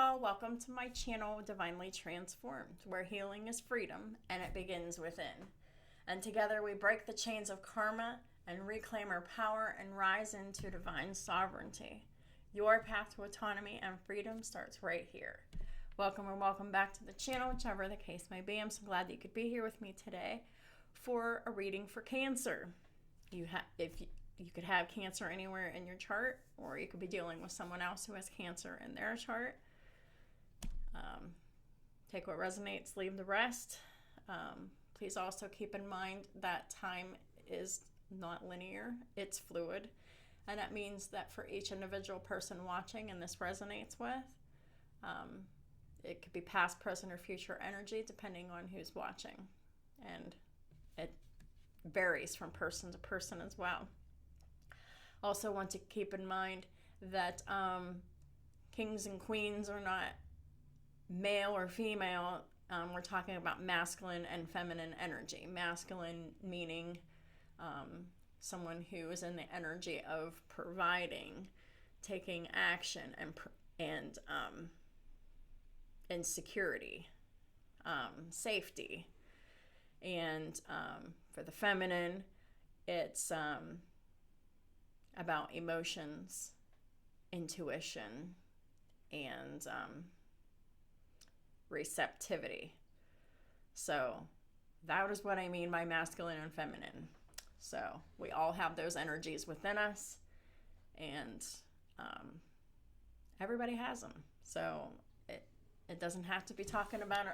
all, welcome to my channel, Divinely Transformed, where healing is freedom and it begins within. And together we break the chains of karma and reclaim our power and rise into divine sovereignty. Your path to autonomy and freedom starts right here. Welcome and welcome back to the channel, whichever the case may be. I'm so glad that you could be here with me today for a reading for Cancer. You could have Cancer anywhere in your chart, or you could be dealing with someone else who has Cancer in their chart. Take what resonates, leave the rest. Please also keep in mind that time is not linear, it's fluid. And that means that for each individual person watching and this resonates with, it could be past, present, or future energy depending on who's watching. And it varies from person to person as well. Also want to keep in mind that kings and queens are not male or female. We're talking about masculine and feminine energy. Masculine meaning someone who is in the energy of providing, taking action, and security, safety. And for the feminine, it's about emotions, intuition, and receptivity. So that is what I mean by masculine and feminine. So we all have those energies within us, and everybody has them. So it doesn't have to be talking about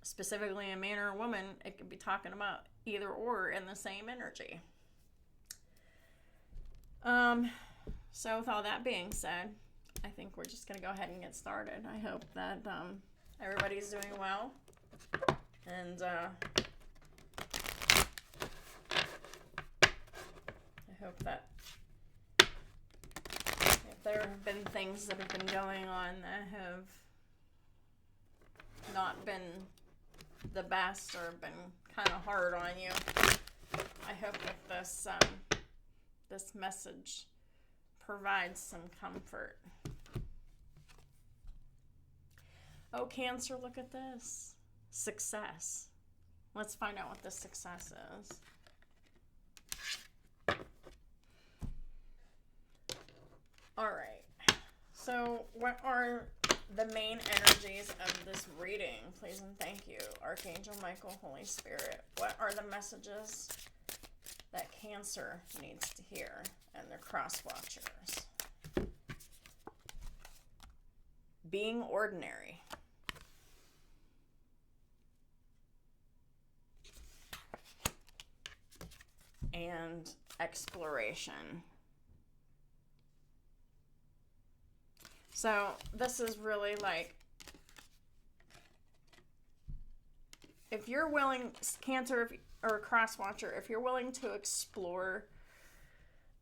specifically a man or a woman. It could be talking about either or in the same energy. So with all that being said, I think we're just going to go ahead and get started. I hope that everybody's doing well, and I hope that if there have been things that have been going on that have not been the best or been kind of hard on you, I hope that this message provides some comfort. Oh, Cancer, look at this. Success. Let's find out what this success is. All right. So what are the main energies of this reading? Please and thank you, Archangel Michael, Holy Spirit. What are the messages that Cancer needs to hear and their cross watchers? Being ordinary. And exploration. So this is really like, if you're willing, Cancer, or a cross watcher, if you're willing to explore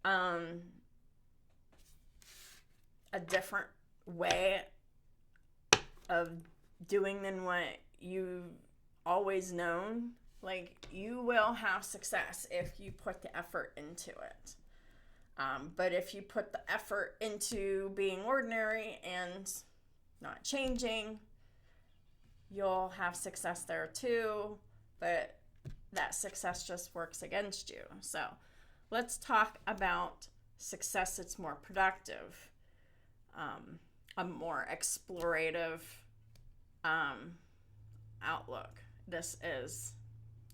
a different way of doing than what you've always known, like, you will have success if you put the effort into it. But if you put the effort into being ordinary and not changing, you'll have success there too, but that success just works against you. So let's talk about success that's more productive, a more explorative outlook. This is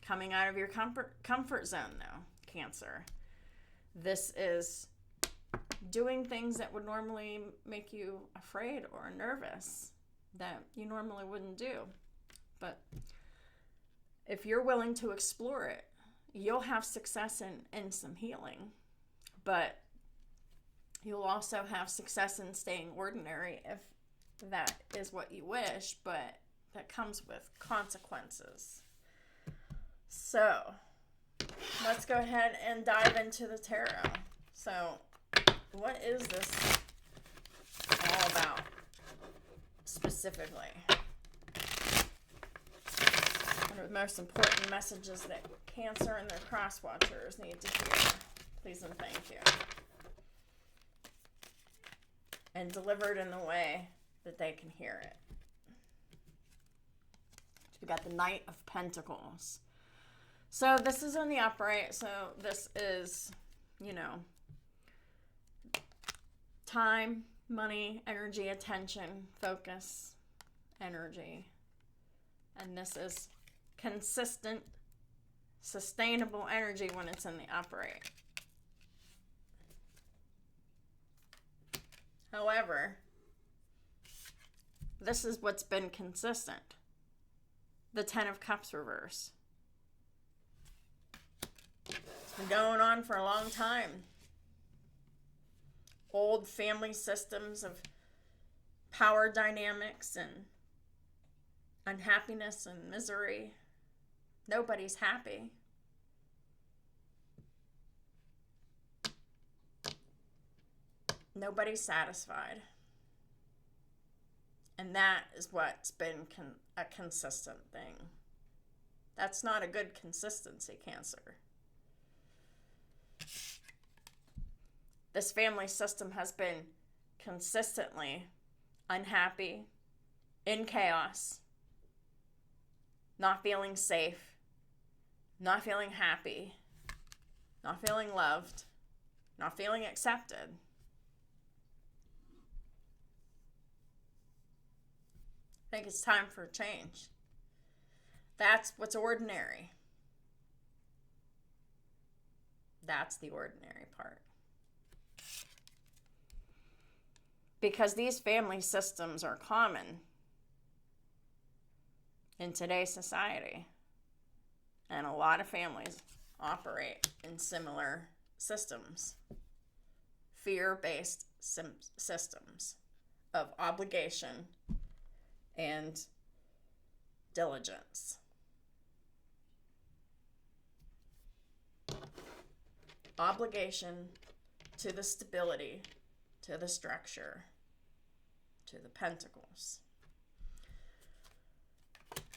coming out of your comfort zone, though, Cancer. This is doing things that would normally make you afraid or nervous that you normally wouldn't do. But if you're willing to explore it, you'll have success in some healing. But you'll also have success in staying ordinary if that is what you wish, but that comes with consequences. So let's go ahead and dive into the tarot. So what is this all about specifically? What are the most important messages that Cancer and their cross watchers need to hear? Please and thank you. And delivered in the way that they can hear it. We got the Knight of Pentacles. So this is in the upright. So this is, time, money, energy, attention, focus, energy. And this is consistent, sustainable energy when it's in the upright. However, this is what's been consistent. The Ten of Cups reverse. It's been going on for a long time. Old family systems of power dynamics and unhappiness and misery. Nobody's happy. Nobody's satisfied. And that is what's been a consistent thing. That's not a good consistency, Cancer. This family system has been consistently unhappy, in chaos, not feeling safe, not feeling happy, not feeling loved, not feeling accepted. I think it's time for a change. That's what's ordinary. That's the ordinary part. Because these family systems are common in today's society. And a lot of families operate in similar systems. Fear-based systems of obligation and diligence. Obligation to the stability, to the structure, to the pentacles.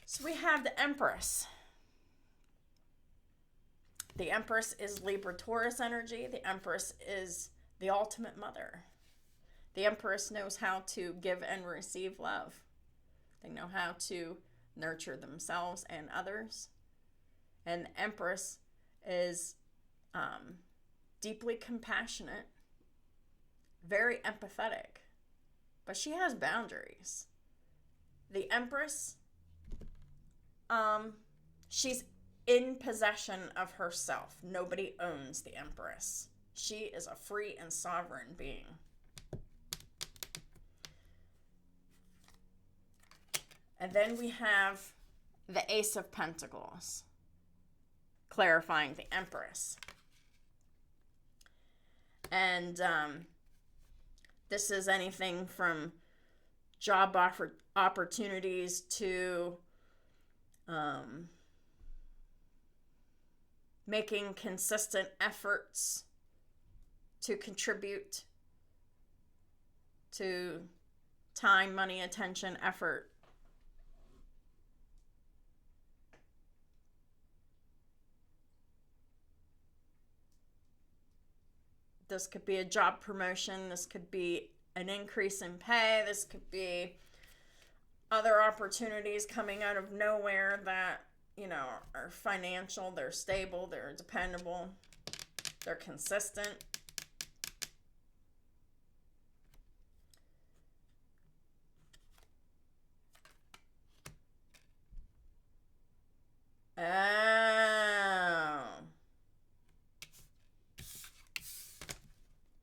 So we have the Empress. The Empress is Libra-Taurus energy. The Empress is the ultimate mother. The Empress knows how to give and receive love. They know how to nurture themselves and others. And the Empress is deeply compassionate, very empathetic, but she has boundaries. The Empress, she's in possession of herself. Nobody owns the Empress. She is a free and sovereign being. And then we have the Ace of Pentacles, clarifying the Empress. And this is anything from job opportunities to making consistent efforts to contribute to time, money, attention, effort. This could be a job promotion. This could be an increase in pay. This could be other opportunities coming out of nowhere that, are financial. They're stable. They're dependable. They're consistent.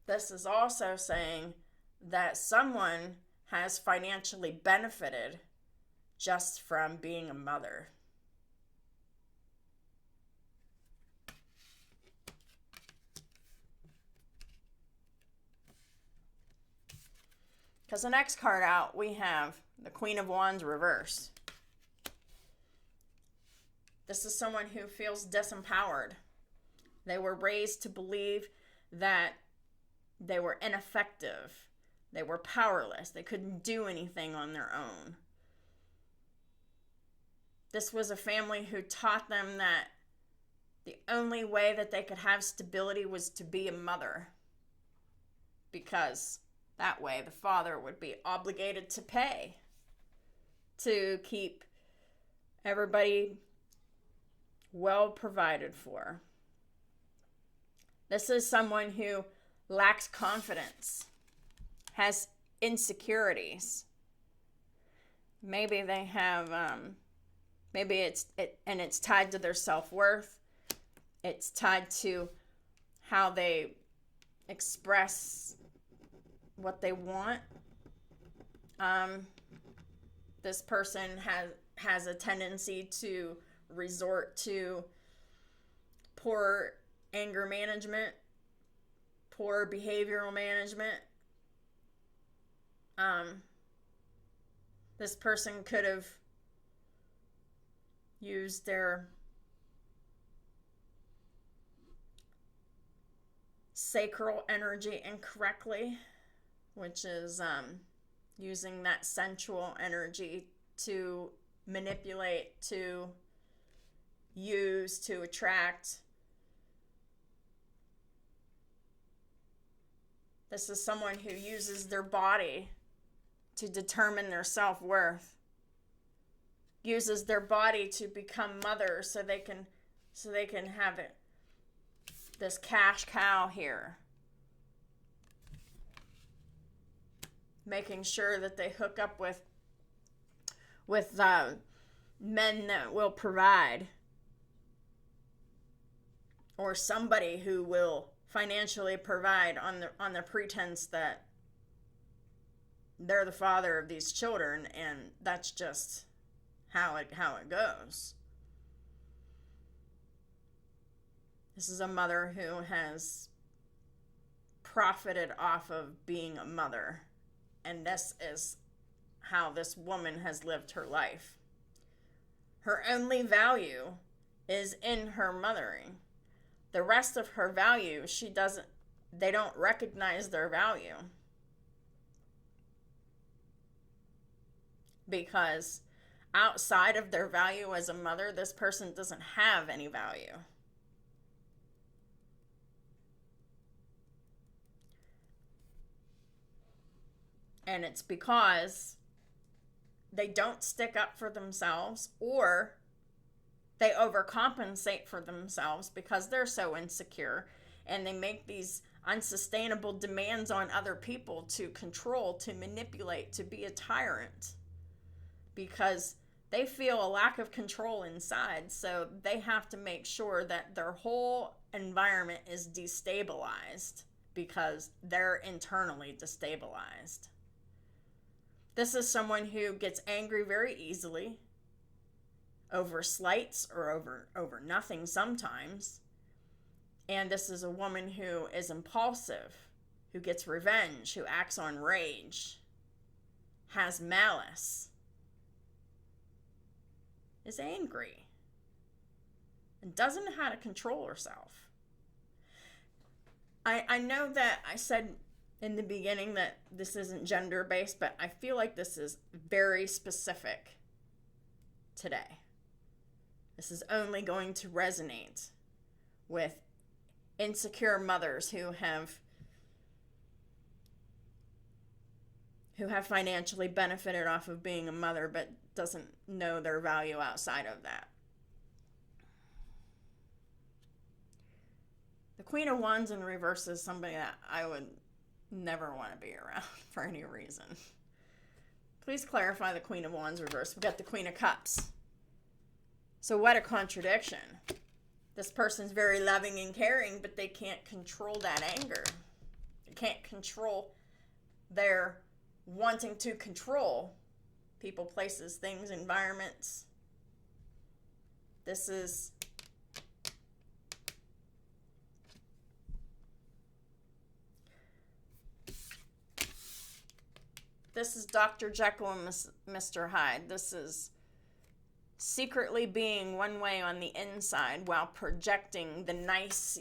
This is also saying that someone has financially benefited just from being a mother. Because the next card out, we have the Queen of Wands reverse. This is someone who feels disempowered. They were raised to believe that they were ineffective. They were powerless. They couldn't do anything on their own. This was a family who taught them that the only way that they could have stability was to be a mother. Because That way, the father would be obligated to pay to keep everybody well provided for. This is someone who lacks confidence, has insecurities. Maybe they have, and it's tied to their self-worth. It's tied to how they express what they want. This person has a tendency to resort to poor anger management, poor behavioral management. This person could have used their sacral energy incorrectly, which is using that sensual energy to manipulate, to use, to attract. This is someone who uses their body to determine their self-worth, uses their body to become mother so they can have it, this cash cow here, making sure that they hook up with men that will provide, or somebody who will financially provide on the pretense that they're the father of these children, and that's just how it goes. This is a mother who has profited off of being a mother, and this is how this woman has lived her life. Her only value is in her mothering. The rest of her value, they don't recognize their value. Because outside of their value as a mother, this person doesn't have any value. And it's because they don't stick up for themselves, or they overcompensate for themselves because they're so insecure, and they make these unsustainable demands on other people to control, to manipulate, to be a tyrant, because they feel a lack of control inside. So they have to make sure that their whole environment is destabilized because they're internally destabilized. This is someone who gets angry very easily over slights or over nothing sometimes. And this is a woman who is impulsive, who gets revenge, who acts on rage, has malice, is angry, and doesn't know how to control herself. I know that I said in the beginning that this isn't gender-based, but I feel like this is very specific today. This is only going to resonate with insecure mothers who have financially benefited off of being a mother but doesn't know their value outside of that. The Queen of Wands in reverse is somebody that I would never want to be around for any reason. Please clarify the Queen of Wands reverse. We've got the Queen of Cups. So what a contradiction. This person's very loving and caring, but they can't control that anger. They can't control their wanting to control people, places, things, environments. This is Dr. Jekyll and Mr. Hyde. This is secretly being one way on the inside while projecting the nice,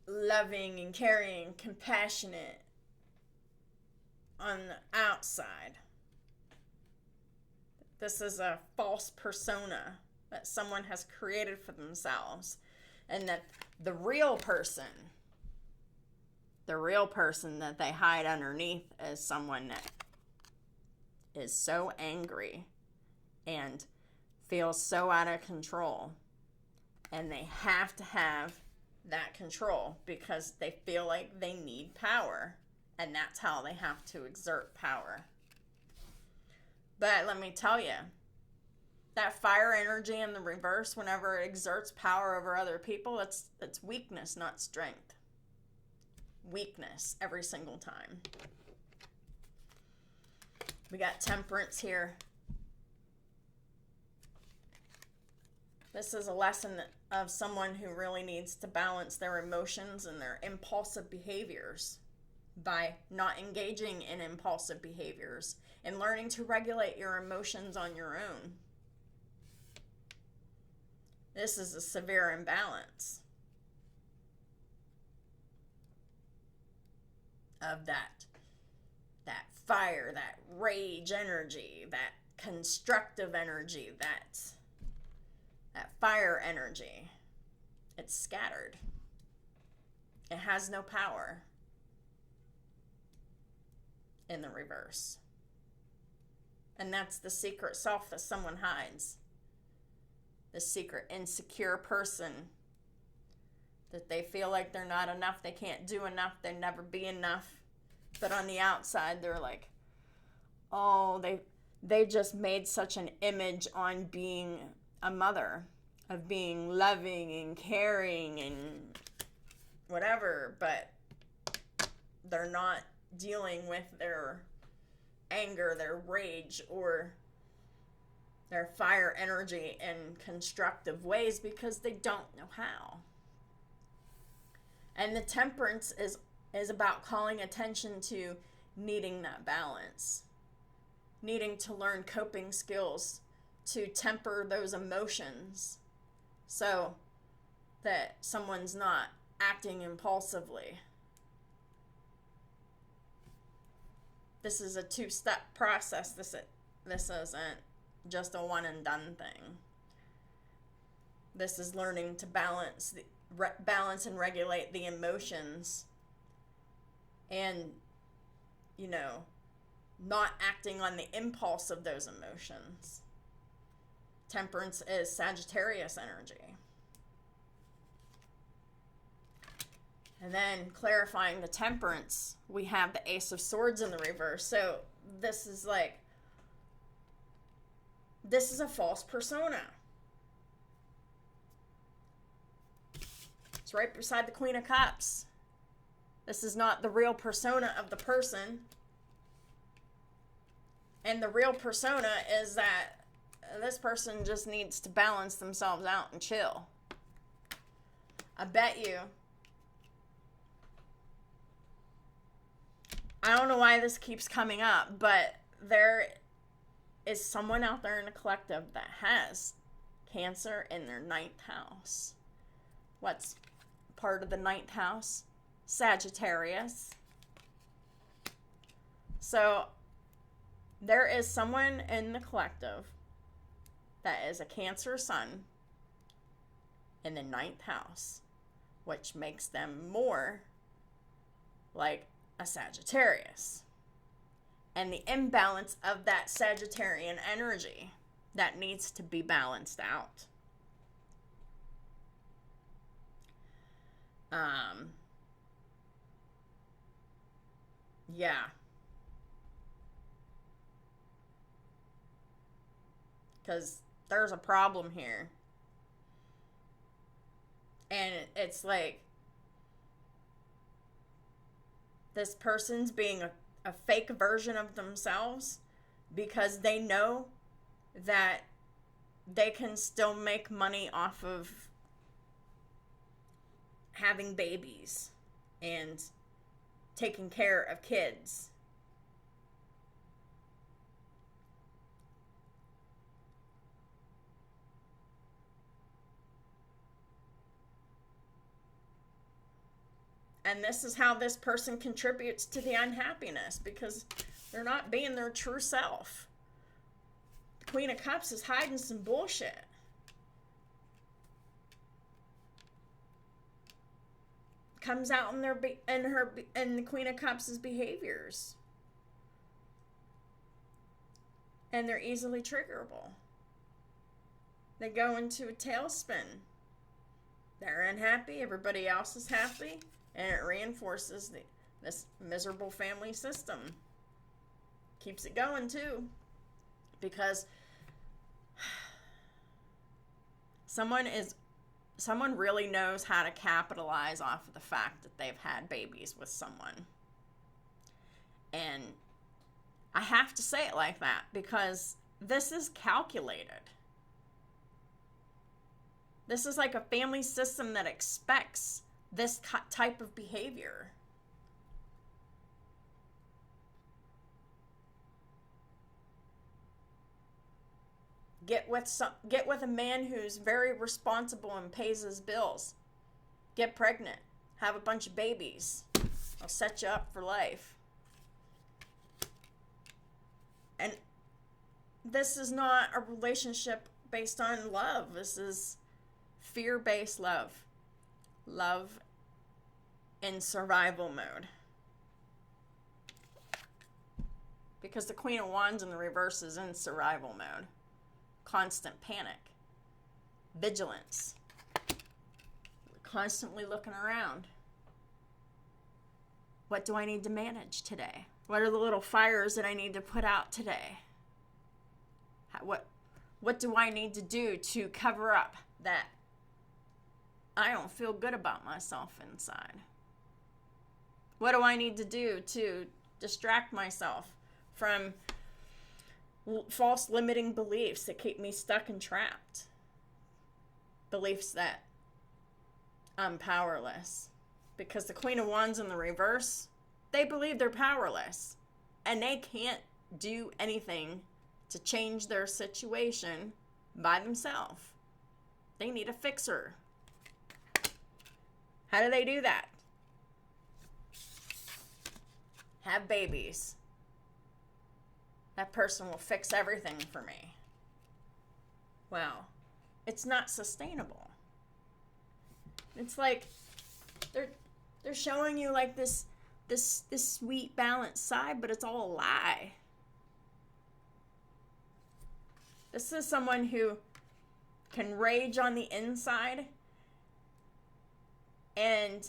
loving and caring, compassionate on the outside. This is a false persona that someone has created for themselves, and that the real person The real person that they hide underneath is someone that is so angry and feels so out of control. And they have to have that control because they feel like they need power. And that's how they have to exert power. But let me tell you, that fire energy in the reverse, whenever it exerts power over other people, it's weakness, not strength. Weakness every single time. We got temperance here. This is a lesson of someone who really needs to balance their emotions and their impulsive behaviors by not engaging in impulsive behaviors and learning to regulate your emotions on your own. This is a severe imbalance of that fire, that rage energy, that constructive energy, that fire energy. It's scattered. It has no power in the reverse. And that's the secret self that someone hides. The secret insecure person that they feel like they're not enough, they can't do enough, they'll never be enough. But on the outside, they're like, oh, they just made such an image on being a mother, of being loving and caring and whatever, but they're not dealing with their anger, their rage, or their fire energy in constructive ways because they don't know how. And the temperance is about calling attention to needing that balance, needing to learn coping skills to temper those emotions so that someone's not acting impulsively. This is a two-step process. This isn't just a one and done thing. This is learning to balance and regulate the emotions and, not acting on the impulse of those emotions. Temperance is Sagittarius energy. And then clarifying the temperance, we have the Ace of Swords in the reverse. So this is a false persona. It's right beside the Queen of Cups. This is not the real persona of the person. And the real persona is that this person just needs to balance themselves out and chill. I bet you. I don't know why this keeps coming up, but there is someone out there in the collective that has Cancer in their 9th house. What's part of the 9th house? Sagittarius. So there is someone in the collective that is a Cancer sun in the 9th house, which makes them more like a Sagittarius. And the imbalance of that Sagittarian energy that needs to be balanced out. Yeah. Because there's a problem here. And it's like this person's being a fake version of themselves because they know that they can still make money off of having babies and taking care of kids. And this is how this person contributes to the unhappiness because they're not being their true self. The Queen of Cups is hiding some bullshit. comes out in in the Queen of Cups' behaviors. And they're easily triggerable. They go into a tailspin. They're unhappy, everybody else is happy, and it reinforces this miserable family system. Keeps it going too, because someone really knows how to capitalize off of the fact that they've had babies with someone. And I have to say it like that because this is calculated. This is like a family system that expects this type of behavior. Get with a man who's very responsible and pays his bills. Get pregnant. Have a bunch of babies. I'll set you up for life. And this is not a relationship based on love. This is fear-based love. Love in survival mode. Because the Queen of Wands in the reverse is in survival mode. Constant panic. Vigilance. Constantly looking around. What do I need to manage today? What are the little fires that I need to put out today? What do I need to do to cover up that I don't feel good about myself inside? What do I need to do to distract myself from false limiting beliefs that keep me stuck and trapped? Beliefs that I'm powerless. Because the Queen of Wands in the reverse, they believe they're powerless. And they can't do anything to change their situation by themselves. They need a fixer. How do they do that? Have babies. That person will fix everything for me. Well, it's not sustainable. It's like they're showing you like this sweet balanced side, but it's all a lie. This is someone who can rage on the inside, and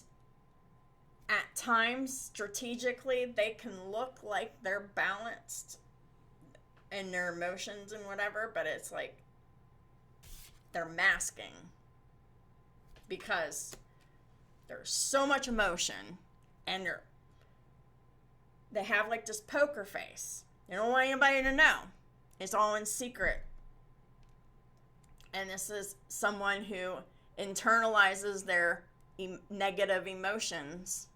at times, strategically, they can look like they're balanced in their emotions and whatever, but it's like they're masking because there's so much emotion, and they have like this poker face. They don't want anybody to know. It's all in secret. And this is someone who internalizes their negative emotions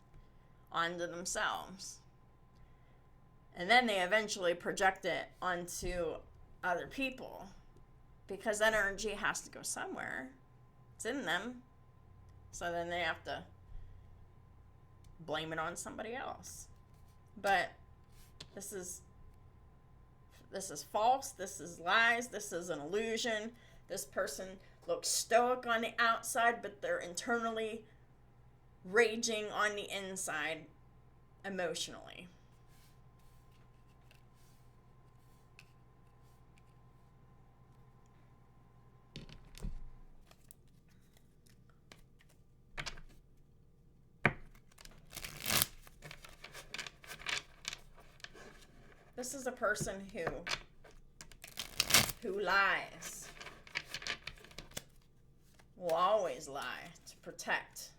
onto themselves. And then they eventually project it onto other people because that energy has to go somewhere. It's in them. So then they have to blame it on somebody else. But this is false. This is lies. This is an illusion. This person looks stoic on the outside, but they're internally raging on the inside emotionally. This is a person who lies. Will always lie to protect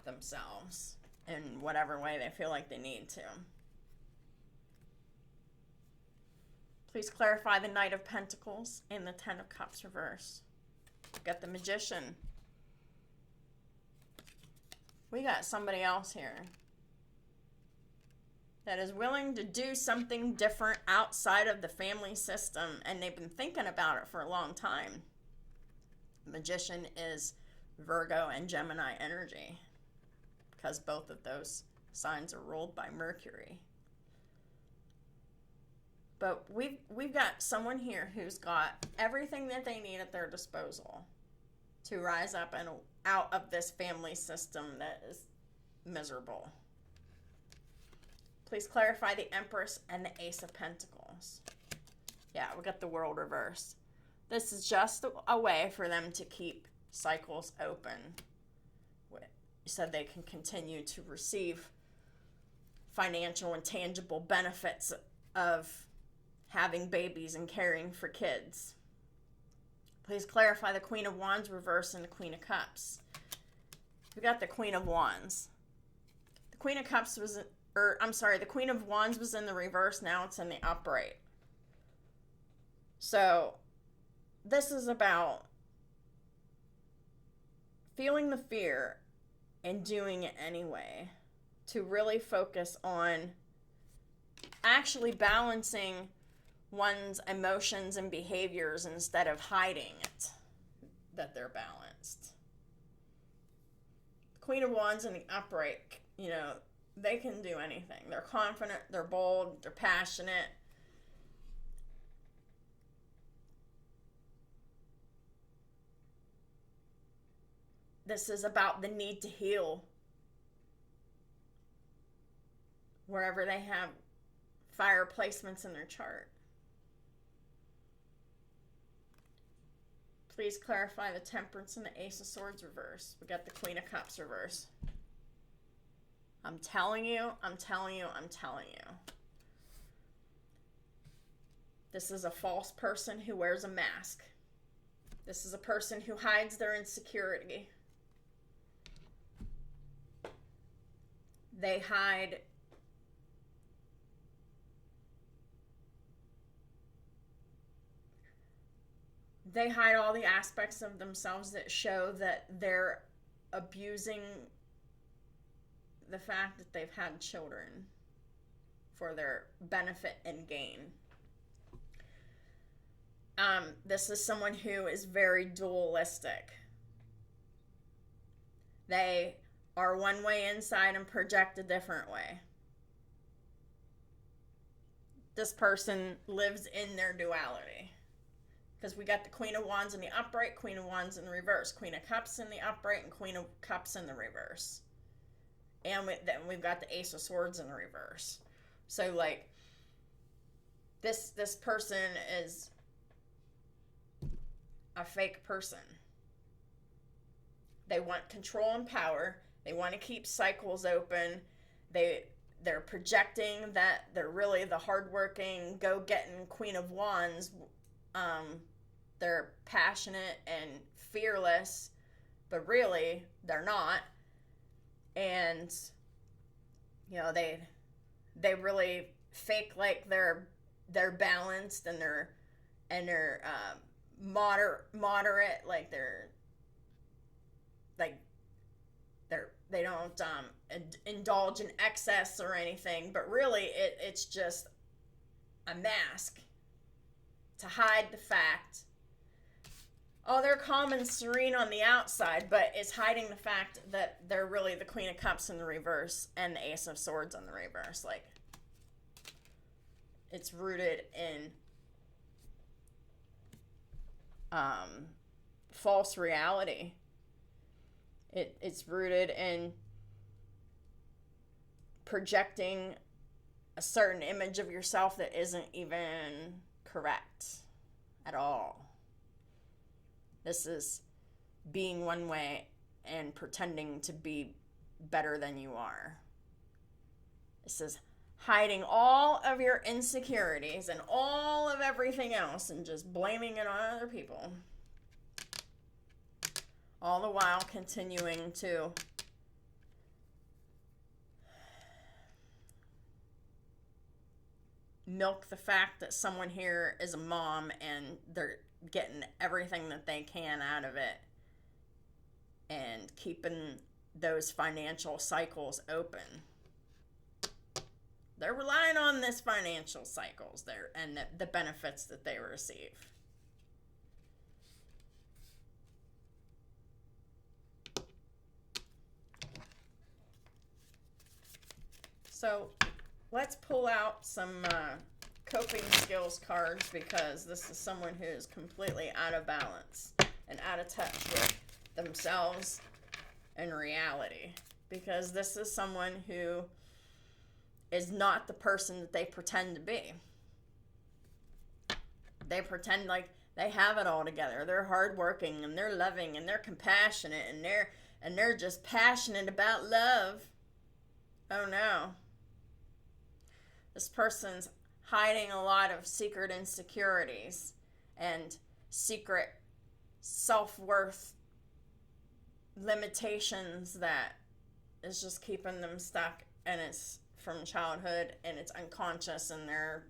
themselves in whatever way they feel like they need to. Please clarify the Knight of Pentacles and the Ten of Cups reverse. We've got the Magician. We got somebody else here that is willing to do something different outside of the family system, and they've been thinking about it for a long time. Magician is Virgo and Gemini energy because both of those signs are ruled by Mercury. But we've got someone here who's got everything that they need at their disposal to rise up and out of this family system that is miserable. Please clarify the Empress and the Ace of Pentacles. Yeah, we got the World reversed. This is just a way for them to keep cycles open so they can continue to receive financial and tangible benefits of having babies and caring for kids. Please clarify the Queen of Wands reverse and the Queen of Cups. We got the Queen of Wands. The Queen of Cups was, the Queen of Wands was in the reverse. Now it's in the upright. So this is about feeling the fear and doing it anyway, to really focus on actually balancing one's emotions and behaviors instead of hiding it, that they're balanced. Queen of Wands in the upright, they can do anything. They're confident, they're bold, they're passionate. This is about the need to heal wherever they have fire placements in their chart. Please clarify the Temperance and the Ace of Swords reverse. We got the Queen of Cups reverse. I'm telling you. This is a false person who wears a mask. This is a person who hides their insecurity. They hide all the aspects of themselves that show that they're abusing the fact that they've had children for their benefit and gain. This is someone who is very dualistic. They are one way inside and project a different way. This person lives in their duality. Because we got the Queen of Wands in the upright, Queen of Wands in the reverse, Queen of Cups in the upright, and Queen of Cups in the reverse. And then we've got the Ace of Swords in the reverse. So, this person is a fake person. They want control and power. They want to keep cycles open. They're projecting that they're really the hardworking, go-getting Queen of Wands. They're passionate and fearless, but really they're not. And they really fake like they're balanced and they're moderate, like they don't indulge in excess or anything, but really it's just a mask to hide the fact. Oh, they're calm and serene on the outside, but it's hiding the fact that they're really the Queen of Cups in the reverse and the Ace of Swords in the reverse. It's rooted in false reality. It's rooted in projecting a certain image of yourself that isn't even correct at all. This is being one way and pretending to be better than you are. This is hiding all of your insecurities and all of everything else and just blaming it on other people. All the while continuing to milk the fact that someone here is a mom and they're getting everything that they can out of it and keeping those financial cycles open. They're relying on this financial cycles there and the benefits that they receive. So let's pull out some coping skills cards, because this is someone who is completely out of balance and out of touch with themselves and reality, because this is someone who is not the person that they pretend to be. They pretend like they have it all together. They're hardworking and they're loving and they're compassionate and they're just passionate about love. Oh no. This person's hiding a lot of secret insecurities and secret self-worth limitations that is just keeping them stuck, and it's from childhood and it's unconscious and they're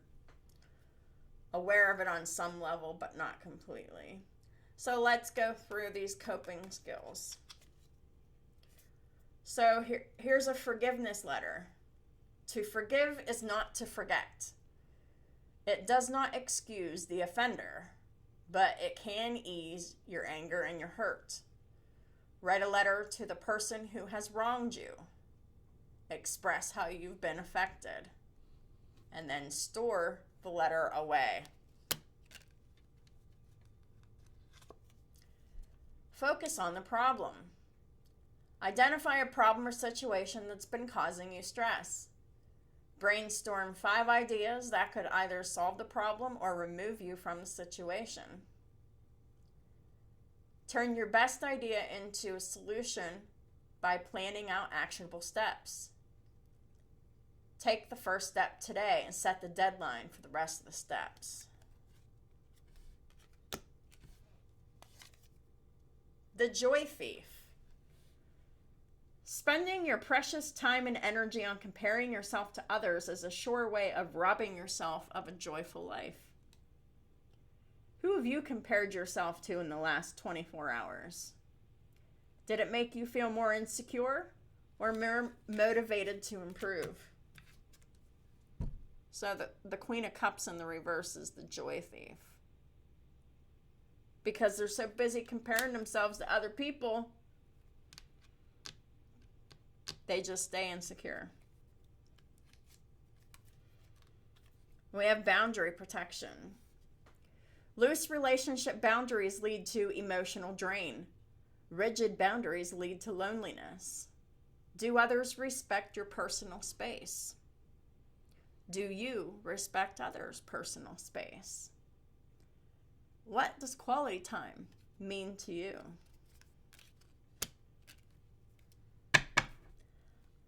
aware of it on some level but not completely. So let's go through these coping skills. So here's a forgiveness letter. To forgive is not to forget. It does not excuse the offender, but it can ease your anger and your hurt. Write a letter to the person who has wronged you. Express how you've been affected, and then store the letter away. Focus on the problem. Identify a problem or situation that's been causing you stress. Brainstorm 5 ideas that could either solve the problem or remove you from the situation. Turn your best idea into a solution by planning out actionable steps. Take the first step today and set the deadline for the rest of the steps. The Joy Thief. Spending your precious time and energy on comparing yourself to others is a sure way of robbing yourself of a joyful life. Who have you compared yourself to in the last 24 hours? Did it make you feel more insecure or more motivated to improve? So the Queen of Cups in the reverse is the Joy Thief. Because they're so busy comparing themselves to other people, they just stay insecure. We have boundary protection. Loose relationship boundaries lead to emotional drain. Rigid boundaries lead to loneliness. Do others respect your personal space? Do you respect others' personal space? What does quality time mean to you?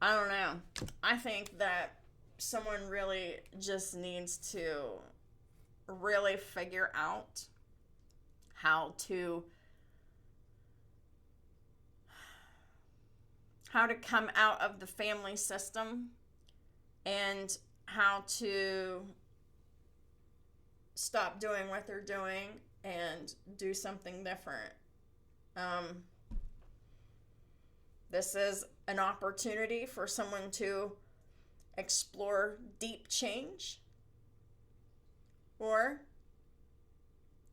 I don't know. I think that someone really just needs to really figure out how to come out of the family system and how to stop doing what they're doing and do something different. This is an opportunity for someone to explore deep change, or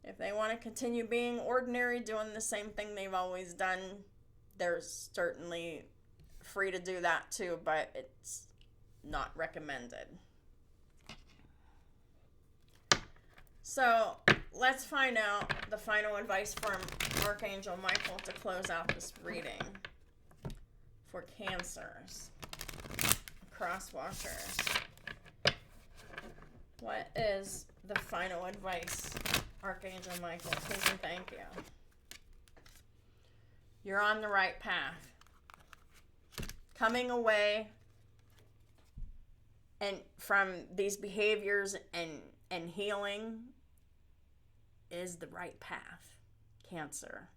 if they want to continue being ordinary, doing the same thing they've always done, they're certainly free to do that too, but it's not recommended. So let's find out the final advice from Archangel Michael to close out this reading for Cancers, Crosswatchers. What is the final advice, Archangel Michael? Please and thank you. You're on the right path. Coming away and from these behaviors and healing is the right path. Cancer,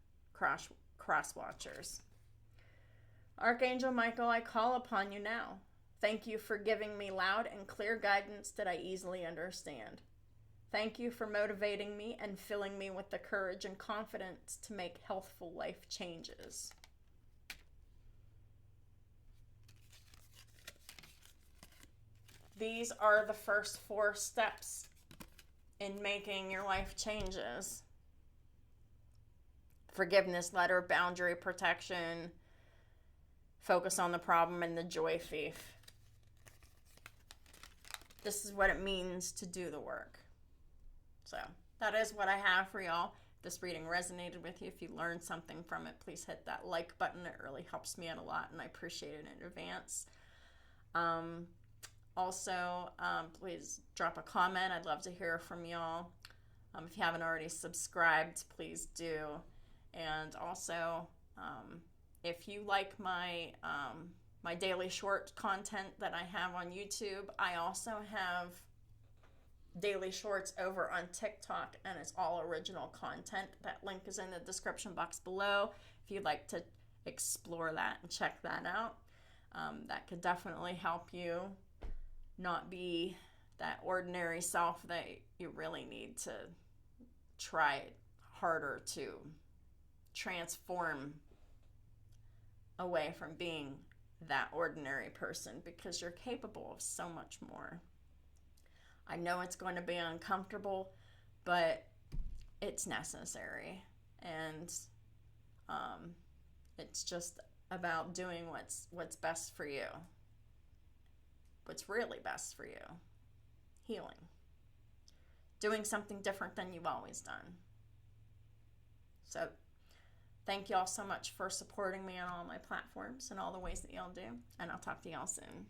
Crosswatchers. Archangel Michael, I call upon you now. Thank you for giving me loud and clear guidance that I easily understand. Thank you for motivating me and filling me with the courage and confidence to make healthful life changes. These are the first 4 steps in making your life changes. Forgiveness letter, boundary protection, focus on the problem, and the Joy Thief. This is what it means to do the work. So that is what I have for y'all. this reading resonated with you, if you learned something from it, please hit that like button. It really helps me out a lot, and I appreciate it in advance. Also, please drop a comment. I'd love to hear from y'all. If you haven't already subscribed, please do. And also, if you like my my daily short content that I have on YouTube, I also have daily shorts over on TikTok, and it's all original content. That link is in the description box below if you'd like to explore that and check that out. That could definitely help you not be that ordinary self that you really need to try harder to transform away from being that ordinary person, because you're capable of so much more. I know it's going to be uncomfortable, but it's necessary, and it's just about doing what's best for you, what's really best for you. Healing, doing something different than you've always done. So thank y'all so much for supporting me on all my platforms and all the ways that y'all do, and I'll talk to y'all soon.